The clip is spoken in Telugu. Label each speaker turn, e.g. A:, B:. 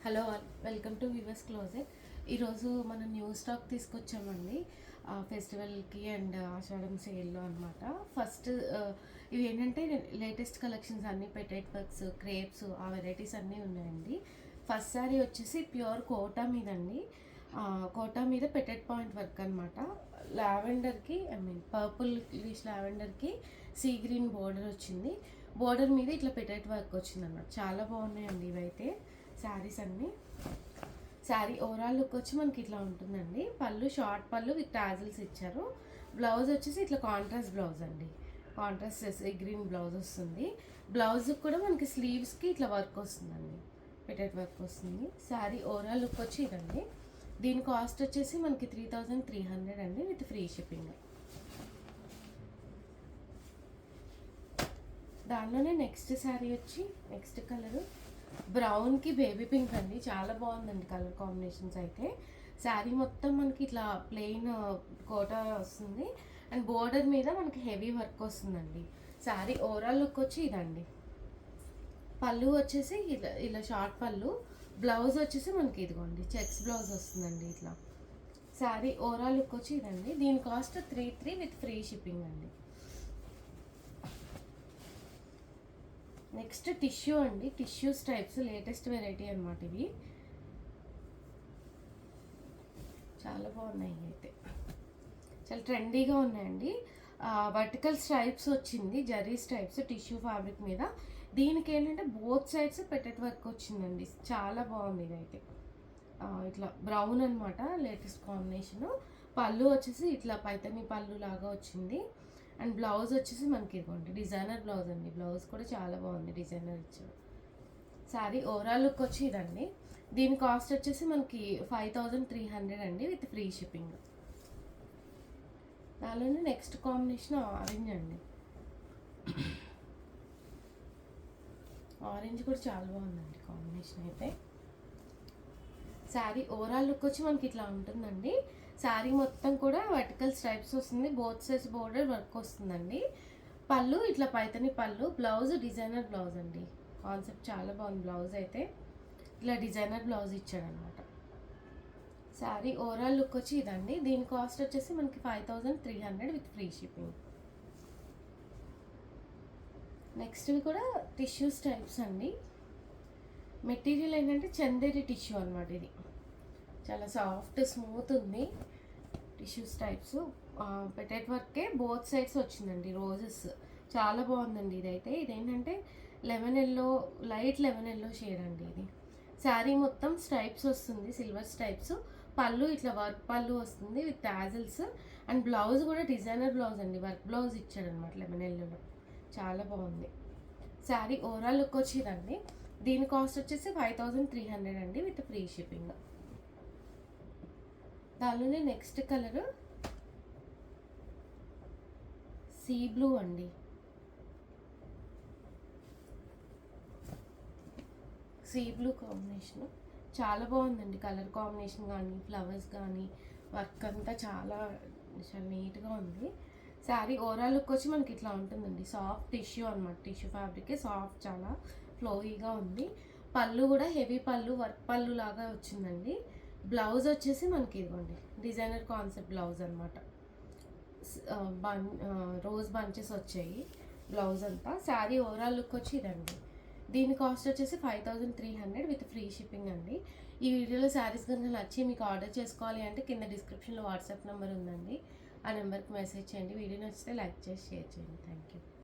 A: Hello all, welcome to viewers closet. ఈరోజు మనం న్యూ స్టాక్ తీసుకొచ్చామండి ఫెస్టివల్కి అండ్ ఆషాఢం సేల్లో అనమాట. ఫస్ట్ ఇవి ఏంటంటే లేటెస్ట్ కలెక్షన్స్ అన్నీ పెటెట్ వర్క్స్, క్రేప్స్ ఆ వెరైటీస్ అన్నీ ఉన్నాయండి. ఫస్ట్ శారీ వచ్చేసి ప్యూర్ కోటా మీద అండి. కోటా మీద పెటెట్ పాయింట్ వర్క్ అనమాట. లావెండర్కి పర్పుల్ లావెండర్కి సీ గ్రీన్ బోర్డర్ వచ్చింది. బోర్డర్ మీద ఇట్లా పెటెట్ వర్క్ వచ్చింది అన్నమాట. చాలా బాగున్నాయండి ఇవైతే శారీస్ అన్నీ. శారీ ఓవరాల్ లుక్ వచ్చి మనకి ఇట్లా ఉంటుందండి. పళ్ళు షార్ట్ పళ్ళు విత్ టాజిల్స్ ఇచ్చారు. బ్లౌజ్ వచ్చేసి ఇట్లా కాంట్రాస్ట్ బ్లౌజ్ అండి. కాంట్రాస్ట్ గ్రీన్ బ్లౌజ్ వస్తుంది. బ్లౌజ్ కూడా మనకి స్లీవ్స్కి ఇట్లా వర్క్ వస్తుందండి, పెటెట్ వర్క్ వస్తుంది. శారీ ఓవరాల్ లుక్ వచ్చి ఇదండి. దీని కాస్ట్ వచ్చేసి మనకి 3300 అండి విత్ ఫ్రీ షిప్పింగ్. దానిలోనే నెక్స్ట్ శారీ వచ్చి నెక్స్ట్ కలరు బ్రౌన్కి బేబీ పింక్ అండి. చాలా బాగుందండి కలర్ కాంబినేషన్స్ అయితే. శారీ మొత్తం మనకి ఇట్లా ప్లెయిన్ కోటా వస్తుంది అండ్ బోర్డర్ మీద మనకి హెవీ వర్క్ వస్తుందండి. శారీ ఓవరాల్ లుక్ వచ్చి ఇదండి. పళ్ళు వచ్చేసి ఇలా ఇలా షార్ట్ పళ్ళు. బ్లౌజ్ వచ్చేసి మనకి ఇదిగోండి చెక్స్ బ్లౌజ్ వస్తుందండి ఇట్లా. శారీ ఓవరాల్ లుక్ వచ్చి ఇదండి. దీని కాస్ట్ 33 విత్ ఫ్రీ షిప్పింగ్ అండి. నెక్స్ట్ టిష్యూ అండి. టిష్యూ స్టైప్స్ లేటెస్ట్ వెరైటీ అనమాట ఇవి. చాలా బాగున్నాయి అయితే, చాలా ట్రెండీగా ఉన్నాయండి. వర్టికల్ స్ట్రైప్స్ వచ్చింది, జరీ స్ట్రైప్స్ టిష్యూ ఫ్యాబ్రిక్ మీద. దీనికి ఏంటంటే బోత్ సైడ్స్ పెటెట్ వర్క్ వచ్చిందండి. చాలా బాగుంది ఇదైతే. ఇట్లా బ్రౌన్ అనమాట లేటెస్ట్ కాంబినేషన్. పళ్ళు వచ్చేసి ఇట్లా పైతని పళ్ళు లాగా వచ్చింది అండ్ బ్లౌజ్ వచ్చేసి మనకి ఇదిగోండి డిజైనర్ బ్లౌజ్ అండి. బ్లౌజ్ కూడా చాలా బాగుంది, డిజైనర్ ఇచ్చారు. శారీ ఓవరాల్ లుక్ వచ్చి ఇదండి. దీని కాస్ట్ వచ్చేసి మనకి 5300 అండి విత్ ఫ్రీ షిప్పింగ్. దానిలోనే నెక్స్ట్ కాంబినేషన్ ఆరెంజ్ అండి. ఆరెంజ్ కూడా చాలా బాగుందండి కాంబినేషన్ అయితే. శారీ ఓవరాల్ లుక్ వచ్చి మనకి ఇట్లా ఉంటుందండి. శారీ మొత్తం కూడా వర్టికల్ స్ట్రైప్స్ వస్తుంది, బోత్ సైడ్స్ బోర్డర్ వర్క్ వస్తుందండి. పళ్ళు ఇట్లా పైతని పళ్ళు. బ్లౌజ్ డిజైనర్ బ్లౌజ్ అండి. కాన్సెప్ట్ చాలా బాగుంది. బ్లౌజ్ అయితే ఇట్లా డిజైనర్ బ్లౌజ్ ఇచ్చాడనమాట. శారీ ఓవరాల్ లుక్ వచ్చి ఇదండి. దీని కాస్ట్ వచ్చేసి మనకి 5300 విత్ ఫ్రీ షిప్పింగ్. నెక్స్ట్ కూడా టిష్యూ స్టైప్స్ అండి. మెటీరియల్ ఏంటంటే చందేరి టిష్యూ అనమాట. ఇది చాలా సాఫ్ట్ స్మూత్ ఉంది. టిష్యూ టైప్స్ పెటెట్ వర్కే బోత్ సైడ్స్ వచ్చిందండి. రోజెస్ చాలా బాగుందండి ఇదైతే. ఇదేంటంటే lemon yellow, light lemon yellow shade అండి ఇది. శారీ మొత్తం స్ట్రైప్స్ వస్తుంది, సిల్వర్ స్ట్రైప్స్. పళ్ళు ఇట్లా వర్క్ పళ్ళు వస్తుంది విత్ టాజిల్స్ అండ్ బ్లౌజ్ కూడా డిజైనర్ బ్లౌజ్ అండి. వర్క్ బ్లౌజ్ ఇచ్చాడనమాట లెమన్ ఎల్లోలో. చాలా బాగుంది. శారీ ఓవరాల్ లుక్ వచ్చి ఇదండి. దీని కాస్ట్ వచ్చేసి 5300 అండి విత్ ఫ్రీ షిప్పింగ్. దానిలోనే నెక్స్ట్ కలరు సీ బ్లూ అండి. సీ బ్లూ కాంబినేషన్ చాలా బాగుందండి. కలర్ కాంబినేషన్ కానీ ఫ్లవర్స్ కానీ వర్క్ అంతా చాలా చాలా నీట్గా ఉంది. శారీ ఓవరాల్ లుక్ వచ్చి మనకి ఇట్లా ఉంటుందండి. సాఫ్ట్ టిష్యూ అనమాట. టిష్యూ ఫ్యాబ్రిక్ సాఫ్ట్, చాలా ఫ్లోయీగా ఉంది. పళ్ళు కూడా హెవీ పళ్ళు, వర్క్ పళ్ళు లాగా వచ్చిందండి. బ్లౌజ్ వచ్చేసి మనకి ఇదిగోండి డిజైనర్ కాన్సెప్ట్ బ్లౌజ్ అనమాట. రోజ్ బంచెస్ వచ్చాయి బ్లౌజ్ అంతా. శారీ ఓవరాల్ లుక్ వచ్చి ఇదండి. దీని కాస్ట్ వచ్చేసి 5300 విత్ ఫ్రీ షిప్పింగ్ అండి. ఈ వీడియోలో శారీస్ కనుక నచ్చి మీకు ఆర్డర్ చేసుకోవాలి అంటే కింద డిస్క్రిప్షన్లో వాట్సాప్ నెంబర్ ఉందండి. ఆ నెంబర్కి మెసేజ్ చేయండి. వీడియో నచ్చితే లైక్ చేసి షేర్ చేయండి. Thank you.